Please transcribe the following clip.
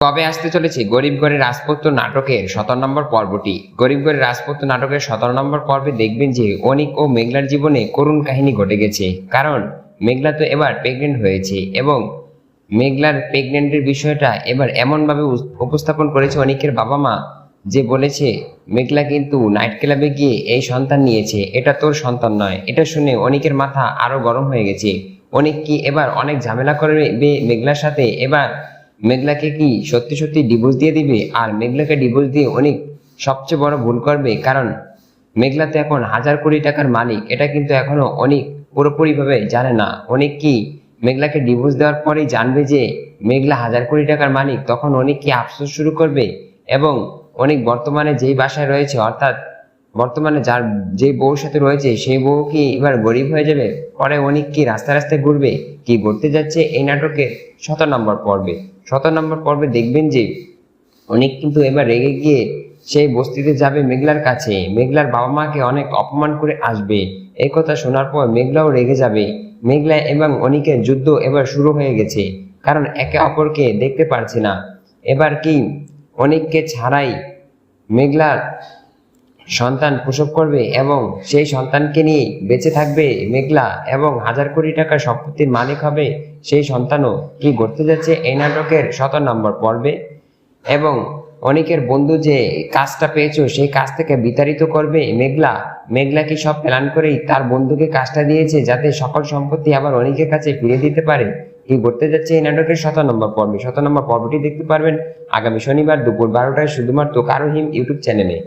কবে আসতে চলেছে গরিব ঘরের রাজপুত্র নাটকের 17 নম্বর পর্বটি। গরিব ঘরের রাজপুত্র নাটকের 17 নম্বর পর্বে দেখবেন যে অনিক ও মেঘলার জীবনে করুণ কাহিনী ঘটে গেছে। কারণ মেঘলা তো এবার প্রেগনেন্ট হয়েছে এবং মেঘলার প্রেগনেন্টের বিষয়টা এবার এমনভাবে উপস্থাপন করেছে অনিকের বাবা মা, যে বলেছে মেঘলা কিন্তু নাইট ক্লাবে গিয়ে এই সন্তান নিয়েছে, এটা তোর সন্তান নয়। এটা শুনে অনিকের মাথা আরো গরম হয়ে গেছে। অনিক কি এবার অনেক ঝামেলা করবে মেঘলার সাথে? এবার মেঘলাকে কি সত্যি সত্যি ডিভোর্স দিয়ে দিবে? আর মেঘলাকে ডিভোর্স দিয়ে অনিক সবচেয়ে বড় ভুল করবে, কারণ মেঘলা তো এখন হাজার কোটি টাকার মালিক, এটা কিন্তু এখনো অনিক পুরোপুরি ভাবে জানে না। অনিক কি মেঘলাকে ডিভোর্স দেওয়ার পরেই জানবে যে মেঘলা হাজার কোটি টাকার মালিক? তখন অনিক কি আফসোস শুরু করবে? এবং অনিক বর্তমানে যেই বাসায় রয়েছে, অর্থাৎ বর্তমানে যার যে বউর সাথে রয়েছে, সেই বউ কি এবার গরিব হয়ে যাবে? পরে অনিক কি রাস্তায় রাস্তায় ঘুরবে? কি ঘটতে যাচ্ছে এই নাটকের 17 নম্বর পর্বে। 17 নম্বর পর্বে দেখবেন যে অনিক কিন্তু এবার রেগে গিয়ে সেই বস্তিতে যাবে মেঘলার কাছে, মেঘলার বাবা মাকে অনেক অপমান করে আসবে। এই কথা শোনার পর মেঘলাও রেগে যাবে। মেঘলা এবং অনিকের যুদ্ধ এবার শুরু হয়ে গেছে, কারণ একে অপরকে দেখতে পারছে না। এবার কি অনিককে ছাড়াই মেঘলার সন্তান প্রসব করবে এবং সেই সন্তানকে নিয়ে বেঁচে থাকবে মেঘলা এবং হাজার কোটি টাকার সম্পত্তির মালিক হবে সেই সন্তানও? কি ঘটতে যাচ্ছে এই নাটকের 17 নম্বর পর্বে। এবং অনিকের বন্ধু যে কাজটা পেয়েছো, সেই কাজ থেকে বিতাড়িত করবে মেঘলা। মেঘলা কি সব প্ল্যান করেই তার বন্ধুকে কাজটা দিয়েছে, যাতে সকল সম্পত্তি আবার অনিকের কাছে ফিরে দিতে পারে? কি ঘটতে যাচ্ছে এই নাটকের 17 নম্বর পর্বে। 17 নম্বর পর্বটি দেখতে পারবেন আগামী শনিবার দুপুর 12টায় শুধুমাত্র কারো হিম ইউটিউব চ্যানেলে।